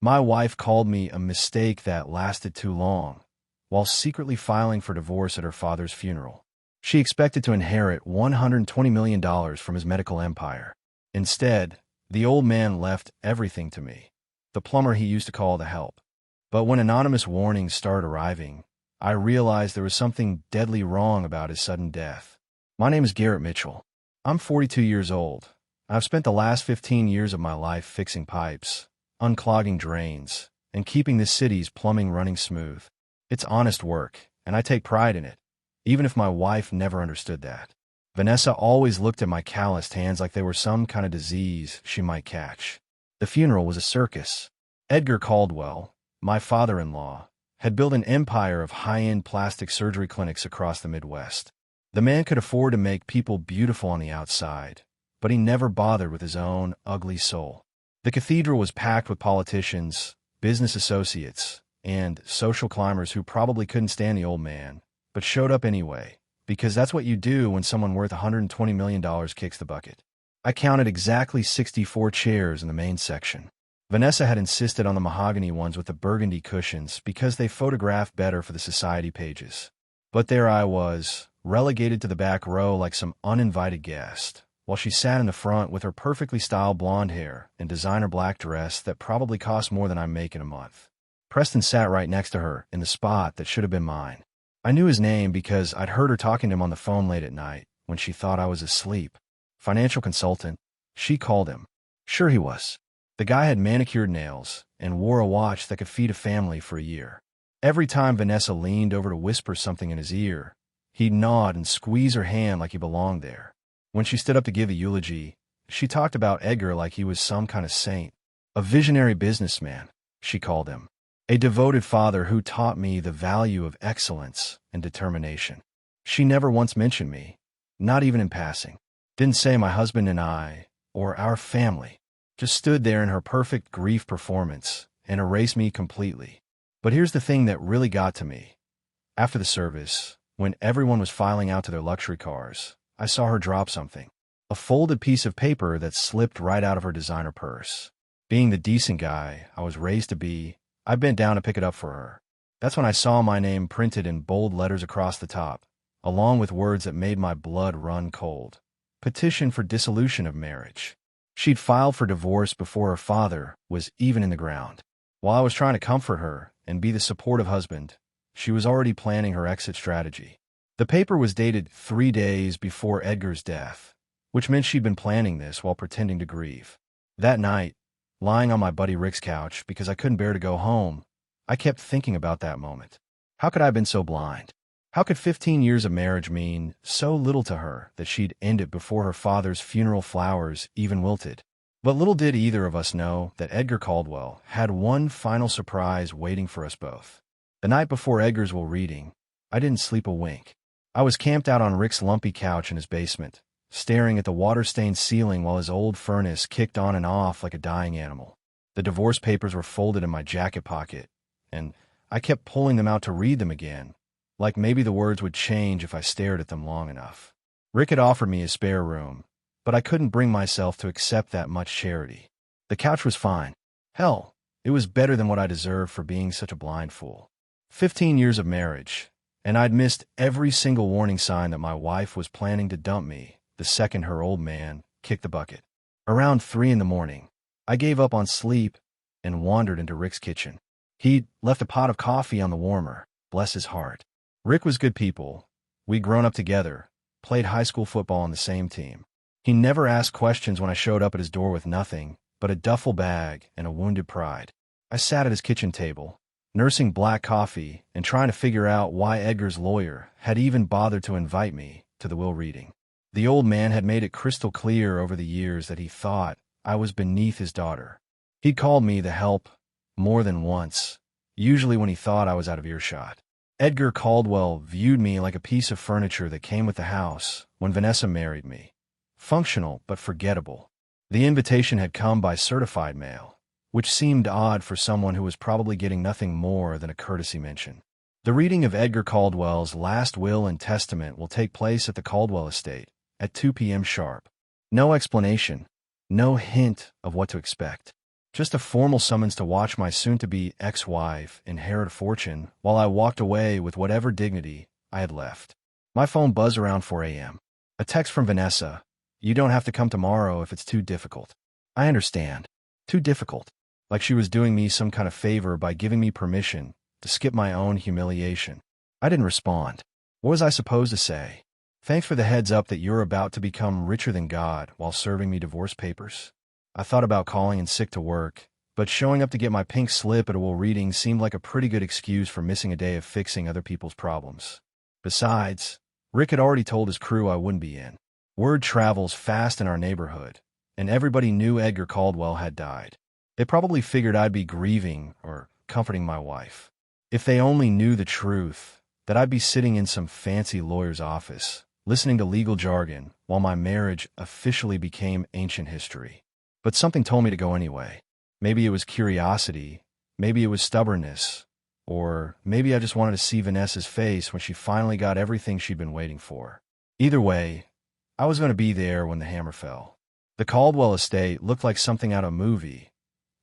My wife called me a mistake that lasted too long, while secretly filing for divorce at her father's funeral. She expected to inherit $120 million from his medical empire. Instead, the old man left everything to me, the plumber he used to call the help. But when anonymous warnings started arriving, I realized there was something deadly wrong about his sudden death. My name is Garrett Mitchell. I'm 42 years old. I've spent the last 15 years of my life fixing pipes, unclogging drains, and keeping this city's plumbing running smooth. It's honest work, and I take pride in it, even if my wife never understood that. Vanessa always looked at my calloused hands like they were some kind of disease she might catch. The funeral was a circus. Edgar Caldwell, my father-in-law, had built an empire of high-end plastic surgery clinics across the Midwest. The man could afford to make people beautiful on the outside, but he never bothered with his own ugly soul. The cathedral was packed with politicians, business associates, and social climbers who probably couldn't stand the old man, but showed up anyway, because that's what you do when someone worth $120 million kicks the bucket. I counted exactly 64 chairs in the main section. Vanessa had insisted on the mahogany ones with the burgundy cushions because they photographed better for the society pages. But there I was, relegated to the back row like some uninvited guest, while she sat in the front with her perfectly styled blonde hair and designer black dress that probably cost more than I make in a month. Preston sat right next to her in the spot that should have been mine. I knew his name because I'd heard her talking to him on the phone late at night when she thought I was asleep. Financial consultant, she called him. Sure he was. The guy had manicured nails and wore a watch that could feed a family for a year. Every time Vanessa leaned over to whisper something in his ear, he'd nod and squeeze her hand like he belonged there. When she stood up to give a eulogy, she talked about Edgar like he was some kind of saint. A visionary businessman, she called him. A devoted father who taught me the value of excellence and determination. She never once mentioned me, not even in passing. Didn't say my husband and I, or our family. Just stood there in her perfect grief performance and erased me completely. But here's the thing that really got to me. After the service, when everyone was filing out to their luxury cars, I saw her drop something. A folded piece of paper that slipped right out of her designer purse. Being the decent guy I was raised to be, I bent down to pick it up for her. That's when I saw my name printed in bold letters across the top, along with words that made my blood run cold. Petition for dissolution of marriage. She'd filed for divorce before her father was even in the ground. While I was trying to comfort her and be the supportive husband, she was already planning her exit strategy. The paper was dated 3 days before Edgar's death, which meant she'd been planning this while pretending to grieve. That night, lying on my buddy Rick's couch because I couldn't bear to go home, I kept thinking about that moment. How could I have been so blind? How could 15 years of marriage mean so little to her that she'd end it before her father's funeral flowers even wilted? But little did either of us know that Edgar Caldwell had one final surprise waiting for us both. The night before Edgar's will reading, I didn't sleep a wink. I was camped out on Rick's lumpy couch in his basement, staring at the water-stained ceiling while his old furnace kicked on and off like a dying animal. The divorce papers were folded in my jacket pocket, and I kept pulling them out to read them again, like maybe the words would change if I stared at them long enough. Rick had offered me a spare room, but I couldn't bring myself to accept that much charity. The couch was fine. Hell, it was better than what I deserved for being such a blind fool. 15 years of marriage, and I'd missed every single warning sign that my wife was planning to dump me the second her old man kicked the bucket. Around 3 in the morning, I gave up on sleep and wandered into Rick's kitchen. He'd left a pot of coffee on the warmer, bless his heart. Rick was good people. We'd grown up together, played high school football on the same team. He never asked questions when I showed up at his door with nothing but a duffel bag and a wounded pride. I sat at his kitchen table, nursing black coffee and trying to figure out why Edgar's lawyer had even bothered to invite me to the will reading. The old man had made it crystal clear over the years that he thought I was beneath his daughter. He'd called me the help more than once, usually when he thought I was out of earshot. Edgar Caldwell viewed me like a piece of furniture that came with the house when Vanessa married me. Functional but forgettable. The invitation had come by certified mail, which seemed odd for someone who was probably getting nothing more than a courtesy mention. The reading of Edgar Caldwell's last will and testament will take place at the Caldwell estate at 2 p.m. sharp. No explanation, no hint of what to expect. Just a formal summons to watch my soon-to-be ex-wife inherit a fortune while I walked away with whatever dignity I had left. My phone buzzed around 4 a.m. A text from Vanessa. You don't have to come tomorrow if it's too difficult. I understand. Too difficult. Like she was doing me some kind of favor by giving me permission to skip my own humiliation. I didn't respond. What was I supposed to say? Thanks for the heads up that you're about to become richer than God while serving me divorce papers. I thought about calling in sick to work, but showing up to get my pink slip at a will reading seemed like a pretty good excuse for missing a day of fixing other people's problems. Besides, Rick had already told his crew I wouldn't be in. Word travels fast in our neighborhood, and everybody knew Edgar Caldwell had died. They probably figured I'd be grieving or comforting my wife. If they only knew the truth, that I'd be sitting in some fancy lawyer's office, listening to legal jargon while my marriage officially became ancient history. But something told me to go anyway. Maybe it was curiosity, maybe it was stubbornness, or maybe I just wanted to see Vanessa's face when she finally got everything she'd been waiting for. Either way, I was going to be there when the hammer fell. The Caldwell estate looked like something out of a movie.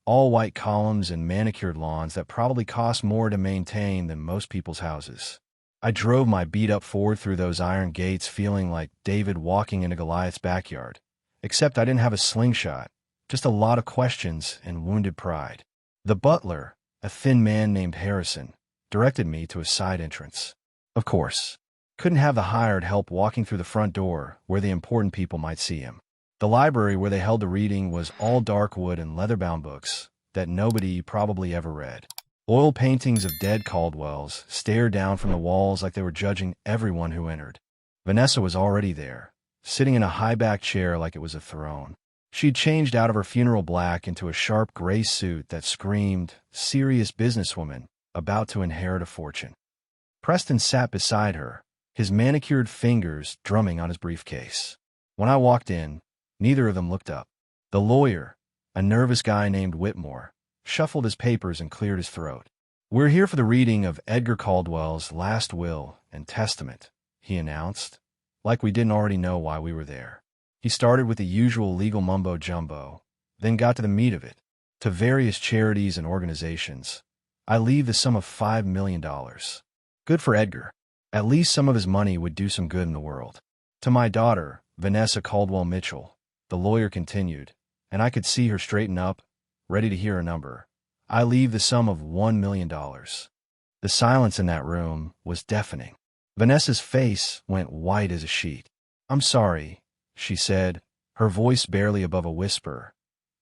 All white columns and manicured lawns that probably cost more to maintain than most people's houses. I drove my beat-up Ford through those iron gates feeling like David walking into Goliath's backyard. Except I didn't have a slingshot, just a lot of questions and wounded pride. The butler, a thin man named Harrison, directed me to a side entrance. Of course, couldn't have the hired help walking through the front door where the important people might see him. The library where they held the reading was all dark wood and leather-bound books that nobody probably ever read. Oil paintings of dead Caldwells stared down from the walls like they were judging everyone who entered. Vanessa was already there, sitting in a high-backed chair like it was a throne. She'd changed out of her funeral black into a sharp gray suit that screamed, serious businesswoman, about to inherit a fortune. Preston sat beside her, his manicured fingers drumming on his briefcase. When I walked in, neither of them looked up. The lawyer, a nervous guy named Whitmore, shuffled his papers and cleared his throat. We're here for the reading of Edgar Caldwell's last will and testament, he announced, like we didn't already know why we were there. He started with the usual legal mumbo-jumbo, then got to the meat of it. To various charities and organizations, I leave the sum of $5 million. Good for Edgar. At least some of his money would do some good in the world. To my daughter, Vanessa Caldwell Mitchell, the lawyer continued, and I could see her straighten up, ready to hear a number. I leave the sum of $1 million. The silence in that room was deafening. Vanessa's face went white as a sheet. I'm sorry, she said, her voice barely above a whisper.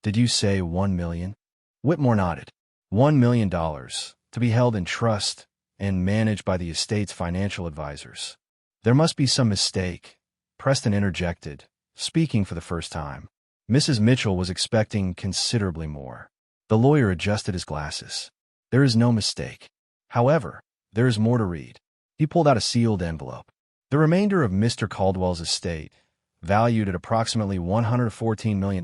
Did you say $1 million? Whitmore nodded. $1 million, to be held in trust and managed by the estate's financial advisors. There must be some mistake, Preston interjected, speaking for the first time. Mrs. Mitchell was expecting considerably more. The lawyer adjusted his glasses. There is no mistake. However, there is more to read. He pulled out a sealed envelope. The remainder of Mr. Caldwell's estate, valued at approximately $114 million,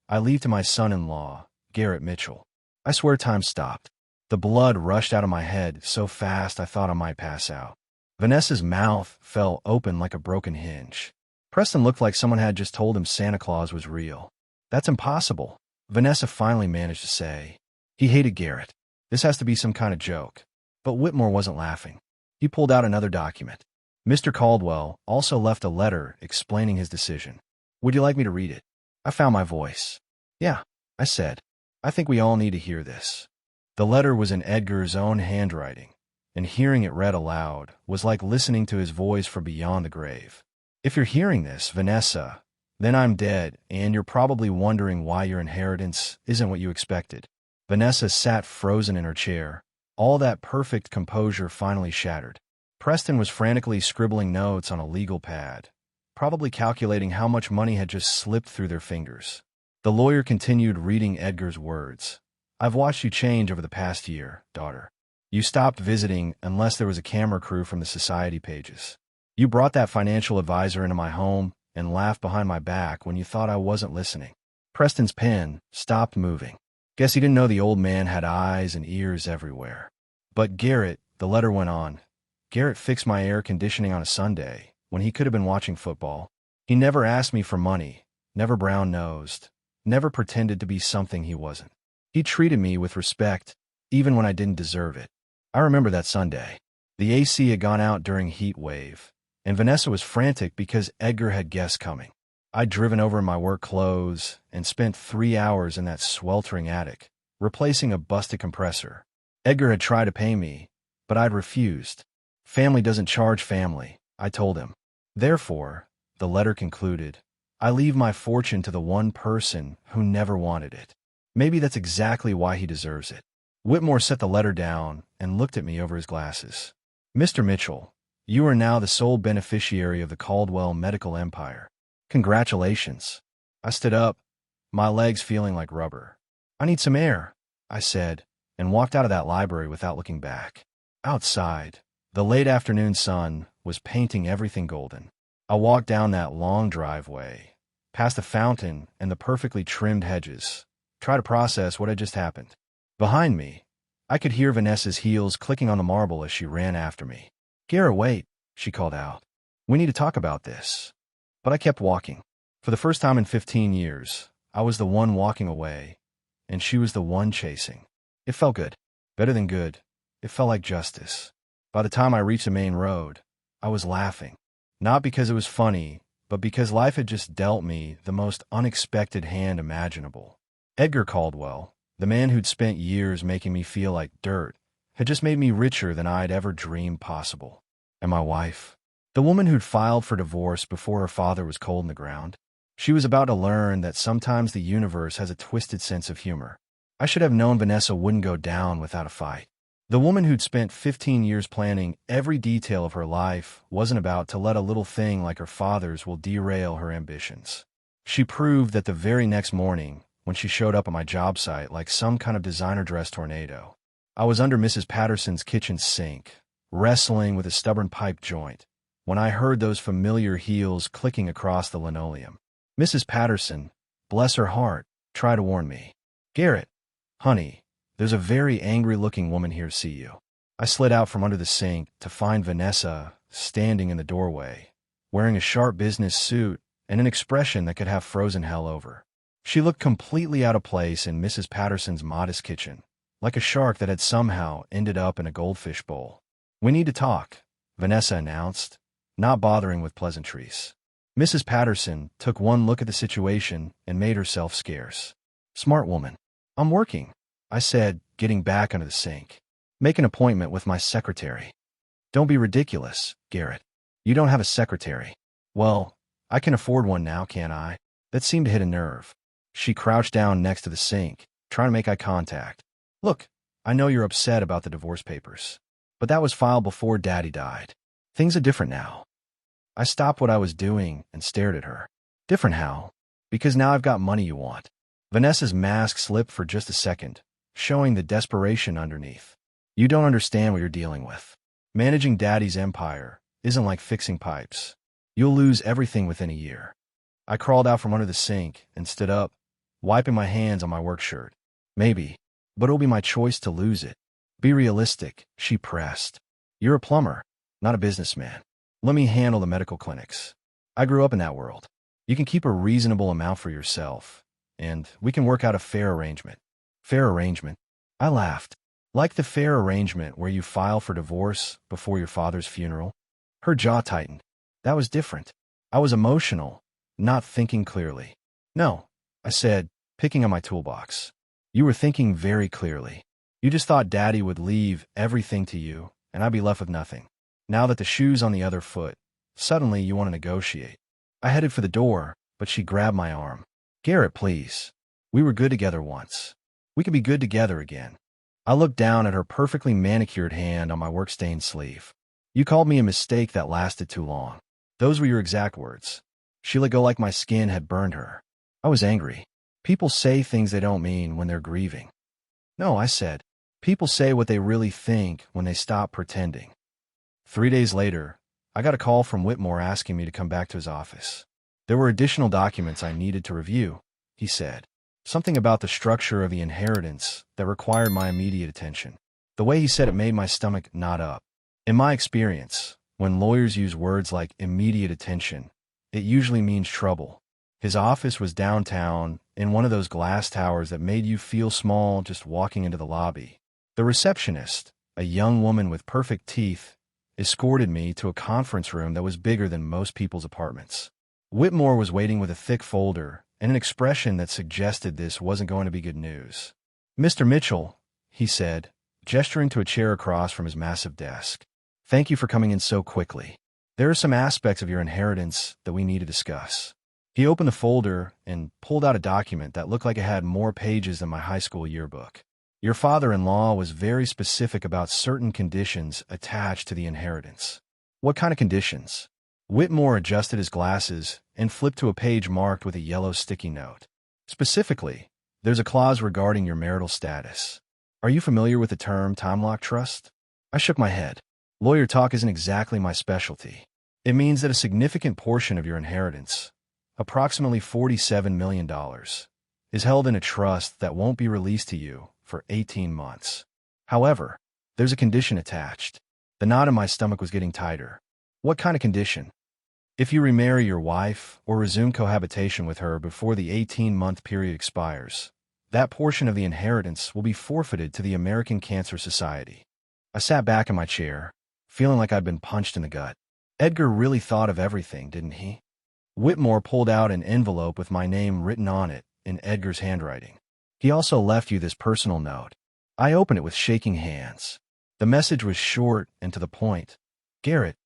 I leave to my son-in-law, Garrett Mitchell. I swear time stopped. The blood rushed out of my head so fast I thought I might pass out. Vanessa's mouth fell open like a broken hinge. Preston looked like someone had just told him Santa Claus was real. That's impossible, Vanessa finally managed to say. He hated Garrett. This has to be some kind of joke. But Whitmore wasn't laughing. He pulled out another document. Mr. Caldwell also left a letter explaining his decision. Would you like me to read it? I found my voice. Yeah, I said. I think we all need to hear this. The letter was in Edgar's own handwriting, and hearing it read aloud was like listening to his voice from beyond the grave. If you're hearing this, Vanessa, then I'm dead, and you're probably wondering why your inheritance isn't what you expected. Vanessa sat frozen in her chair. All that perfect composure finally shattered. Preston was frantically scribbling notes on a legal pad, probably calculating how much money had just slipped through their fingers. The lawyer continued reading Edgar's words. I've watched you change over the past year, daughter. You stopped visiting unless there was a camera crew from the society pages. You brought that financial advisor into my home and laughed behind my back when you thought I wasn't listening. Preston's pen stopped moving. Guess he didn't know the old man had eyes and ears everywhere. But Garrett, the letter went on. Garrett fixed my air conditioning on a Sunday when he could have been watching football. He never asked me for money, never brown-nosed, never pretended to be something he wasn't. He treated me with respect, even when I didn't deserve it. I remember that Sunday. The AC had gone out during heat wave, and Vanessa was frantic because Edgar had guests coming. I'd driven over in my work clothes and spent 3 hours in that sweltering attic, replacing a busted compressor. Edgar had tried to pay me, but I'd refused. Family doesn't charge family, I told him. Therefore, the letter concluded, I leave my fortune to the one person who never wanted it. Maybe that's exactly why he deserves it. Whitmore set the letter down and looked at me over his glasses. Mr. Mitchell, you are now the sole beneficiary of the Caldwell medical empire. Congratulations. I stood up, my legs feeling like rubber. I need some air, I said, and walked out of that library without looking back. Outside, the late afternoon sun was painting everything golden. I walked down that long driveway, past the fountain and the perfectly trimmed hedges, try to process what had just happened. Behind me, I could hear Vanessa's heels clicking on the marble as she ran after me. Garrett, wait, she called out. We need to talk about this. But I kept walking. For the first time in 15 years, I was the one walking away, and she was the one chasing. It felt good. Better than good. It felt like justice. By the time I reached the main road, I was laughing. Not because it was funny, but because life had just dealt me the most unexpected hand imaginable. Edgar Caldwell, the man who'd spent years making me feel like dirt, had just made me richer than I'd ever dreamed possible. And my wife, the woman who'd filed for divorce before her father was cold in the ground, she was about to learn that sometimes the universe has a twisted sense of humor. I should have known Vanessa wouldn't go down without a fight. The woman who'd spent 15 years planning every detail of her life wasn't about to let a little thing like her father's will derail her ambitions. She proved that the very next morning, when she showed up at my job site like some kind of designer dress tornado. I was under Mrs. Patterson's kitchen sink, wrestling with a stubborn pipe joint, when I heard those familiar heels clicking across the linoleum. Mrs. Patterson, bless her heart, tried to warn me. Garrett, honey, there's a very angry-looking woman here to see you. I slid out from under the sink to find Vanessa standing in the doorway, wearing a sharp business suit and an expression that could have frozen hell over. She looked completely out of place in Mrs. Patterson's modest kitchen, like a shark that had somehow ended up in a goldfish bowl. We need to talk, Vanessa announced, not bothering with pleasantries. Mrs. Patterson took one look at the situation and made herself scarce. Smart woman. I'm working, I said, getting back under the sink. Make an appointment with my secretary. Don't be ridiculous, Garrett. You don't have a secretary. Well, I can afford one now, can't I? That seemed to hit a nerve. She crouched down next to the sink, trying to make eye contact. Look, I know you're upset about the divorce papers, but that was filed before Daddy died. Things are different now. I stopped what I was doing and stared at her. Different how? Because now I've got money you want. Vanessa's mask slipped for just a second, showing the desperation underneath. You don't understand what you're dealing with. Managing Daddy's empire isn't like fixing pipes. You'll lose everything within a year. I crawled out from under the sink and stood up, wiping my hands on my work shirt. Maybe, but it'll be my choice to lose it. Be realistic, she pressed. You're a plumber, not a businessman. Let me handle the medical clinics. I grew up in that world. You can keep a reasonable amount for yourself, and we can work out a fair arrangement. Fair arrangement? I laughed. Like the fair arrangement where you file for divorce before your father's funeral? Her jaw tightened. That was different. I was emotional, not thinking clearly. No, I said, picking up my toolbox. You were thinking very clearly. You just thought Daddy would leave everything to you, and I'd be left with nothing. Now that the shoe's on the other foot, suddenly you want to negotiate. I headed for the door, but she grabbed my arm. Garrett, please. We were good together once. We could be good together again. I looked down at her perfectly manicured hand on my work-stained sleeve. You called me a mistake that lasted too long. Those were your exact words. She let go like my skin had burned her. I was angry. People say things they don't mean when they're grieving. No, I said. People say what they really think when they stop pretending. 3 days later, I got a call from Whitmore asking me to come back to his office. There were additional documents I needed to review, he said. Something about the structure of the inheritance that required my immediate attention. The way he said it made my stomach knot up. In my experience, when lawyers use words like immediate attention, it usually means trouble. His office was downtown in one of those glass towers that made you feel small just walking into the lobby. The receptionist, a young woman with perfect teeth, escorted me to a conference room that was bigger than most people's apartments. Whitmore was waiting with a thick folder and an expression that suggested this wasn't going to be good news. "Mr. Mitchell," he said, gesturing to a chair across from his massive desk. "Thank you for coming in so quickly. There are some aspects of your inheritance that we need to discuss." He opened the folder and pulled out a document that looked like it had more pages than my high school yearbook. "Your father-in-law was very specific about certain conditions attached to the inheritance." "What kind of conditions?" Whitmore adjusted his glasses and flipped to a page marked with a yellow sticky note. "Specifically, there's a clause regarding your marital status. Are you familiar with the term time-lock trust?" I shook my head. "Lawyer talk isn't exactly my specialty." "It means that a significant portion of your inheritance, approximately $47 million, is held in a trust that won't be released to you for 18 months. However, there's a condition attached." The knot in my stomach was getting tighter. "What kind of condition?" "If you remarry your wife or resume cohabitation with her before the 18-month period expires, that portion of the inheritance will be forfeited to the American Cancer Society." I sat back in my chair, feeling like I'd been punched in the gut. Edgar really thought of everything, didn't he? Whitmore pulled out an envelope with my name written on it in Edgar's handwriting. "He also left you this personal note." I opened it with shaking hands. The message was short and to the point. "Garrett,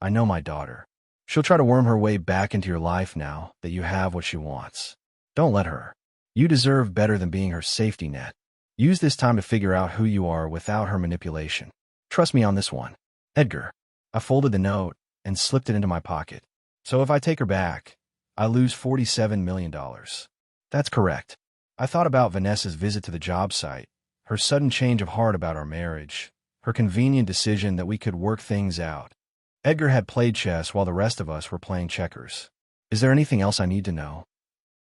I know my daughter. She'll try to worm her way back into your life now that you have what she wants. Don't let her. You deserve better than being her safety net. Use this time to figure out who you are without her manipulation. Trust me on this one. Edgar." I folded the note and slipped it into my pocket. "So if I take her back, I lose $47 million. That's correct." I thought about Vanessa's visit to the job site, her sudden change of heart about our marriage, her convenient decision that we could work things out. Edgar had played chess while the rest of us were playing checkers. "Is there anything else I need to know?"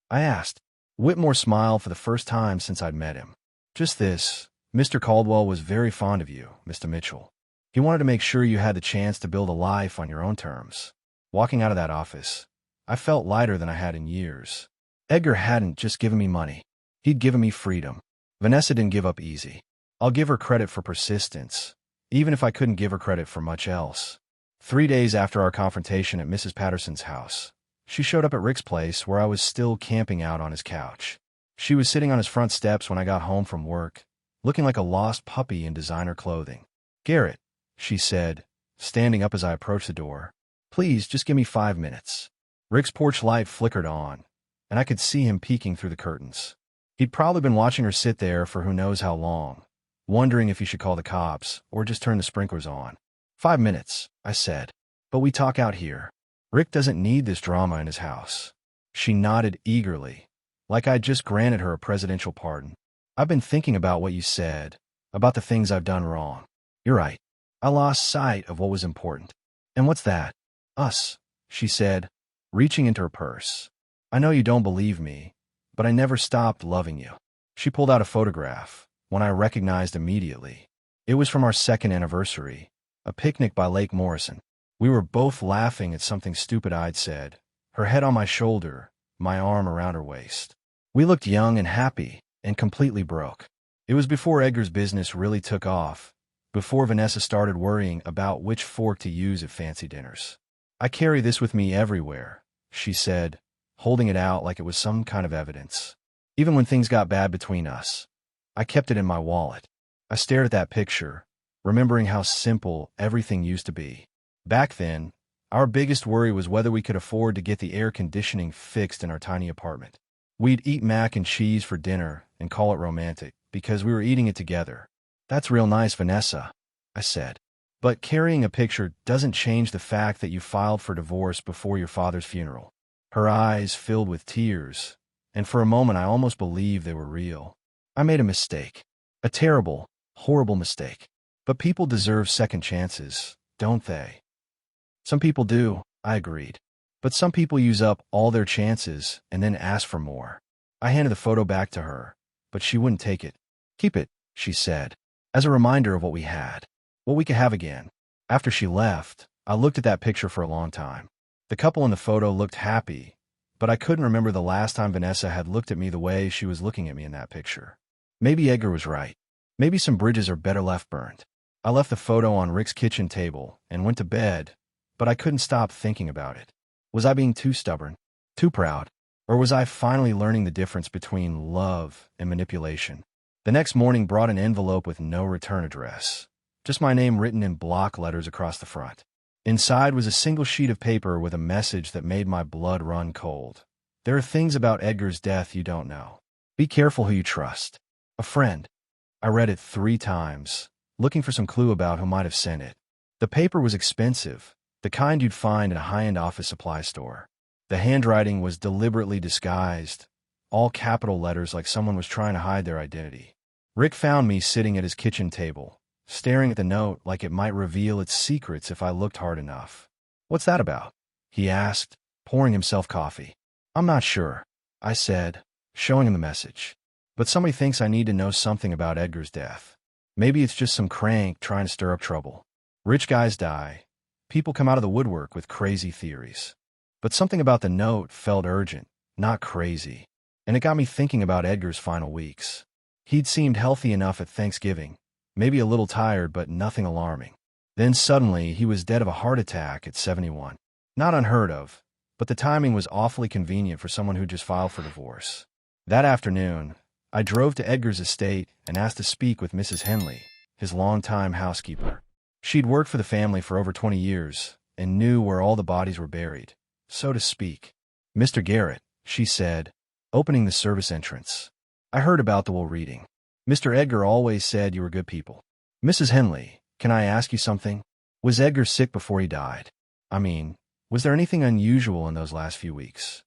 I asked. Whitmore smiled for the first time since I'd met him. "Just this. Mr. Caldwell was very fond of you, Mr. Mitchell. He wanted to make sure you had the chance to build a life on your own terms." Walking out of that office, I felt lighter than I had in years. Edgar hadn't just given me money. He'd given me freedom. Vanessa didn't give up easy. I'll give her credit for persistence, even if I couldn't give her credit for much else. 3 days after our confrontation at Mrs. Patterson's house, she showed up at Rick's place where I was still camping out on his couch. She was sitting on his front steps when I got home from work, looking like a lost puppy in designer clothing. "Garrett," she said, standing up as I approached the door, "please just give me 5 minutes." Rick's porch light flickered on, and I could see him peeking through the curtains. He'd probably been watching her sit there for who knows how long, wondering if he should call the cops or just turn the sprinklers on. 5 minutes, I said. "But we talk out here. Rick doesn't need this drama in his house." She nodded eagerly, like I'd just granted her a presidential pardon. "I've been thinking about what you said, about the things I've done wrong. You're right. I lost sight of what was important." "And what's that?" "Us," she said, reaching into her purse. "I know you don't believe me, but I never stopped loving you." She pulled out a photograph, one I recognized immediately. It was from our 2nd anniversary, a picnic by Lake Morrison. We were both laughing at something stupid I'd said, her head on my shoulder, my arm around her waist. We looked young and happy, and completely broke. It was before Edgar's business really took off, before Vanessa started worrying about which fork to use at fancy dinners. "I carry this with me everywhere," she said, holding it out like it was some kind of evidence. "Even when things got bad between us, I kept it in my wallet." I stared at that picture, remembering how simple everything used to be. Back then, our biggest worry was whether we could afford to get the air conditioning fixed in our tiny apartment. We'd eat mac and cheese for dinner and call it romantic, because we were eating it together. "That's real nice, Vanessa," I said. "But carrying a picture doesn't change the fact that you filed for divorce before your father's funeral." Her eyes filled with tears, and for a moment I almost believed they were real. "I made a mistake. A terrible, horrible mistake. But people deserve second chances, don't they?" "Some people do," I agreed. "But some people use up all their chances and then ask for more." I handed the photo back to her, but she wouldn't take it. "Keep it," she said, "as a reminder of what we had, what we could have again." After she left, I looked at that picture for a long time. The couple in the photo looked happy, but I couldn't remember the last time Vanessa had looked at me the way she was looking at me in that picture. Maybe Edgar was right. Maybe some bridges are better left burned. I left the photo on Rick's kitchen table and went to bed, but I couldn't stop thinking about it. Was I being too stubborn? Too proud? Or was I finally learning the difference between love and manipulation? The next morning brought an envelope with no return address. Just my name written in block letters across the front. Inside was a single sheet of paper with a message that made my blood run cold. There are things about Edgar's death you don't know. Be careful who you trust. A friend. I read it 3 times, looking for some clue about who might have sent it. The paper was expensive, the kind you'd find in a high-end office supply store. The handwriting was deliberately disguised, all capital letters like someone was trying to hide their identity. Rick found me sitting at his kitchen table, staring at the note like it might reveal its secrets if I looked hard enough. "What's that about?" he asked, pouring himself coffee. "I'm not sure," I said, showing him the message. "But somebody thinks I need to know something about Edgar's death. Maybe it's just some crank trying to stir up trouble. Rich guys die. People come out of the woodwork with crazy theories. But something about the note felt urgent, not crazy. And it got me thinking about Edgar's final weeks. He'd seemed healthy enough at Thanksgiving, maybe a little tired, but nothing alarming. Then suddenly he was dead of a heart attack at 71. Not unheard of, but the timing was awfully convenient for someone who just filed for divorce. That afternoon, I drove to Edgar's estate and asked to speak with Mrs. Henley, his longtime housekeeper. She'd worked for the family for over 20 years and knew where all the bodies were buried, so to speak. "Mr. Garrett," she said, opening the service entrance. "I heard about the will reading. Mr. Edgar always said you were good people. Mrs. Henley, can I ask you something? Was Edgar sick before he died? I mean, was there anything unusual in those last few weeks?"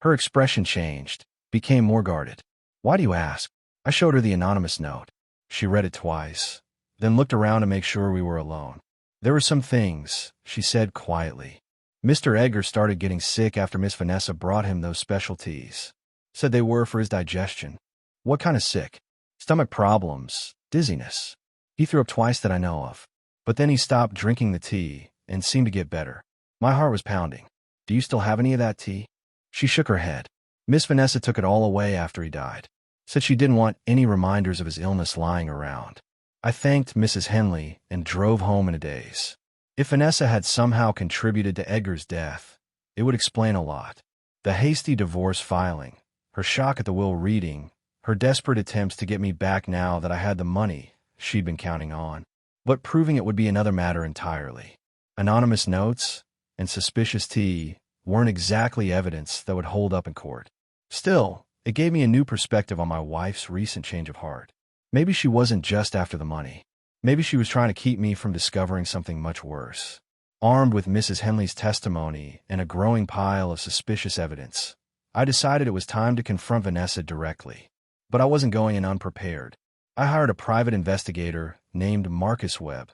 Her expression changed, became more guarded. "Why do you ask?" I showed her the anonymous note. She read it twice, then looked around to make sure we were alone. "There were some things," she said quietly. "Mr. Edgar started getting sick after Miss Vanessa brought him those special teas. Said they were for his digestion." "What kind of sick?" "Stomach problems, dizziness. He threw up twice that I know of. But then he stopped drinking the tea and seemed to get better." My heart was pounding. "Do you still have any of that tea?" She shook her head. "Miss Vanessa took it all away after he died. Said she didn't want any reminders of his illness lying around." I thanked Mrs. Henley and drove home in a daze. If Vanessa had somehow contributed to Edgar's death, it would explain a lot. The hasty divorce filing, her shock at the will reading, her desperate attempts to get me back now that I had the money she'd been counting on. But proving it would be another matter entirely. Anonymous notes and suspicious tea weren't exactly evidence that would hold up in court. Still, it gave me a new perspective on my wife's recent change of heart. Maybe she wasn't just after the money. Maybe she was trying to keep me from discovering something much worse. Armed with Mrs. Henley's testimony and a growing pile of suspicious evidence, I decided it was time to confront Vanessa directly. But I wasn't going in unprepared. I hired a private investigator named Marcus Webb,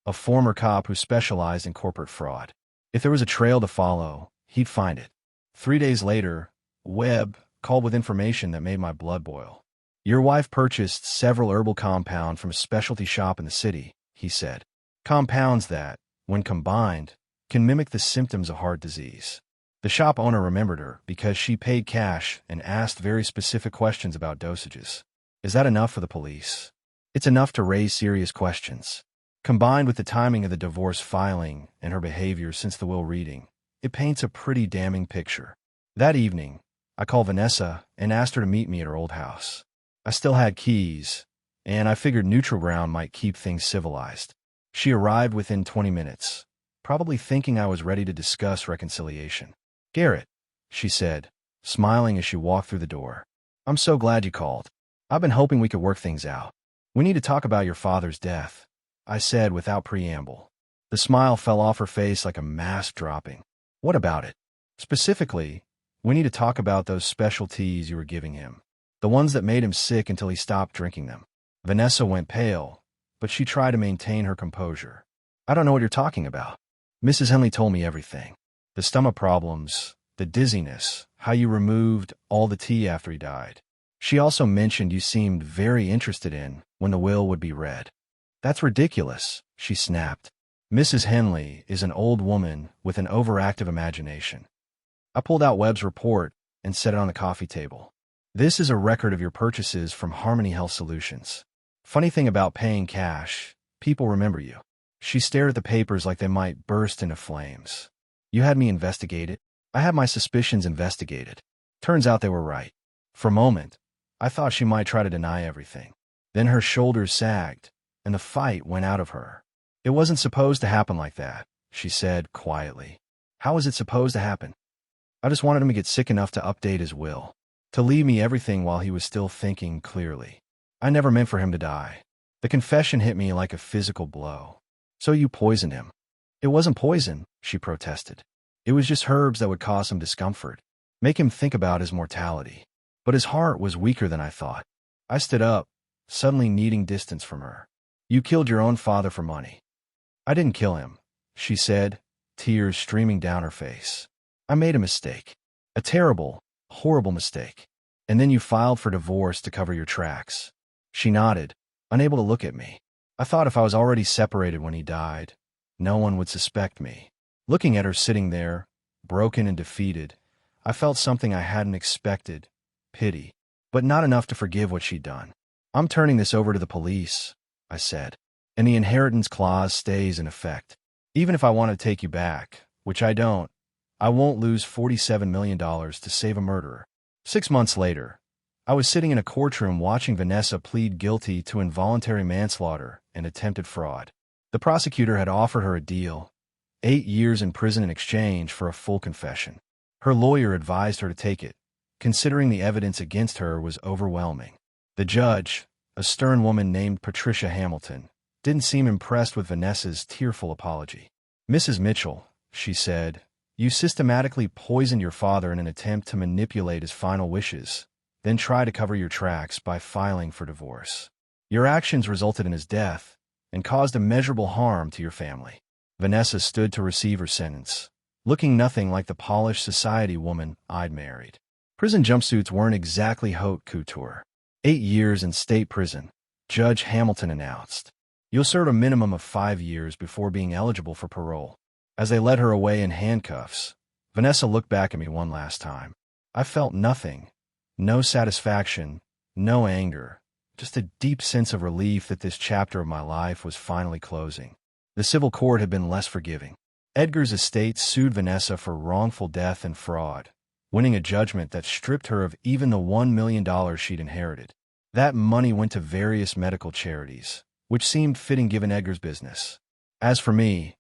a former cop who specialized in corporate fraud. If there was a trail to follow, he'd find it. 3 days later, Webb called with information that made my blood boil. "Your wife purchased several herbal compounds from a specialty shop in the city," he said. "Compounds that, when combined, can mimic the symptoms of heart disease." The shop owner remembered her because she paid cash and asked very specific questions about dosages. Is that enough for the police? It's enough to raise serious questions. Combined with the timing of the divorce filing and her behavior since the will reading, it paints a pretty damning picture. That evening, I called Vanessa and asked her to meet me at her old house. I still had keys, and I figured neutral ground might keep things civilized. She arrived within 20 minutes, probably thinking I was ready to discuss reconciliation. "Garrett," she said, smiling as she walked through the door. "I'm so glad you called. I've been hoping we could work things out. We need to talk about your father's death," I said without preamble. The smile fell off her face like a mask dropping. "What about it?" "Specifically, we need to talk about those special teas you were giving him. The ones that made him sick until he stopped drinking them." Vanessa went pale, but she tried to maintain her composure. "I don't know what you're talking about." Mrs. Henley told me everything. The stomach problems, the dizziness, how you removed all the tea after he died. She also mentioned you seemed very interested in when the will would be read. "That's ridiculous," she snapped. Mrs. Henley is an old woman with an overactive imagination. I pulled out Webb's report and set it on the coffee table. This is a record of your purchases from Harmony Health Solutions. Funny thing about paying cash, people remember you. She stared at the papers like they might burst into flames. You had me investigated. I had my suspicions investigated. Turns out they were right. For a moment, I thought she might try to deny everything. Then her shoulders sagged, and the fight went out of her. It wasn't supposed to happen like that, she said quietly. How was it supposed to happen? I just wanted him to get sick enough to update his will, to leave me everything while he was still thinking clearly. I never meant for him to die. The confession hit me like a physical blow. So you poisoned him. It wasn't poison, she protested. It was just herbs that would cause him discomfort, make him think about his mortality. But his heart was weaker than I thought. I stood up, suddenly needing distance from her. You killed your own father for money. I didn't kill him, she said, tears streaming down her face. I made a mistake. A terrible, horrible mistake. And then you filed for divorce to cover your tracks. She nodded, unable to look at me. I thought if I was already separated when he died, no one would suspect me. Looking at her sitting there, broken and defeated, I felt something I hadn't expected, pity, but not enough to forgive what she'd done. I'm turning this over to the police, I said, and the inheritance clause stays in effect. Even if I want to take you back, which I don't, I won't lose $47 million to save a murderer. 6 months later, I was sitting in a courtroom watching Vanessa plead guilty to involuntary manslaughter and attempted fraud. The prosecutor had offered her a deal, 8 years in prison in exchange for a full confession. Her lawyer advised her to take it, considering the evidence against her was overwhelming. The judge, a stern woman named Patricia Hamilton, didn't seem impressed with Vanessa's tearful apology. Mrs. Mitchell, she said, you systematically poisoned your father in an attempt to manipulate his final wishes, then try to cover your tracks by filing for divorce. Your actions resulted in his death and caused immeasurable harm to your family. Vanessa stood to receive her sentence, looking nothing like the polished society woman I'd married. Prison jumpsuits weren't exactly haute couture. 8 years in state prison, Judge Hamilton announced. You'll serve a minimum of 5 years before being eligible for parole. As they led her away in handcuffs, Vanessa looked back at me one last time. I felt nothing. No satisfaction, no anger, just a deep sense of relief that this chapter of my life was finally closing. The civil court had been less forgiving. Edgar's estate sued Vanessa for wrongful death and fraud, winning a judgment that stripped her of even the $1 million she'd inherited. That money went to various medical charities, which seemed fitting given Edgar's business. As for me,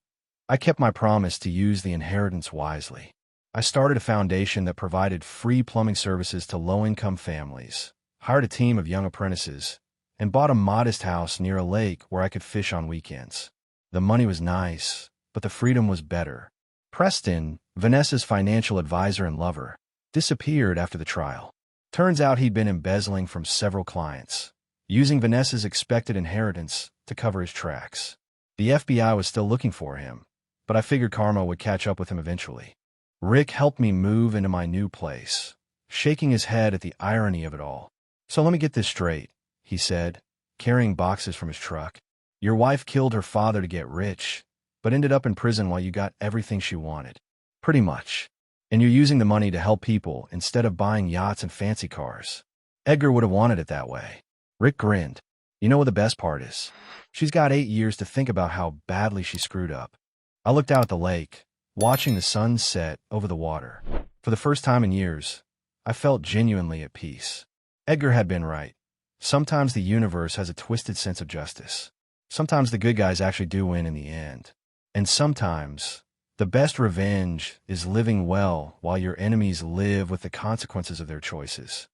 I kept my promise to use the inheritance wisely. I started a foundation that provided free plumbing services to low-income families, hired a team of young apprentices, and bought a modest house near a lake where I could fish on weekends. The money was nice, but the freedom was better. Preston, Vanessa's financial advisor and lover, disappeared after the trial. Turns out he'd been embezzling from several clients, using Vanessa's expected inheritance to cover his tracks. The FBI was still looking for him, but I figured karma would catch up with him eventually. Rick helped me move into my new place, shaking his head at the irony of it all. So let me get this straight, he said, carrying boxes from his truck. Your wife killed her father to get rich, but ended up in prison while you got everything she wanted. Pretty much. And you're using the money to help people instead of buying yachts and fancy cars. Edgar would have wanted it that way. Rick grinned. You know what the best part is? She's got 8 years to think about how badly she screwed up. I looked out at the lake, watching the sun set over the water. For the first time in years, I felt genuinely at peace. Edgar had been right. Sometimes the universe has a twisted sense of justice. Sometimes the good guys actually do win in the end. And sometimes, the best revenge is living well while your enemies live with the consequences of their choices.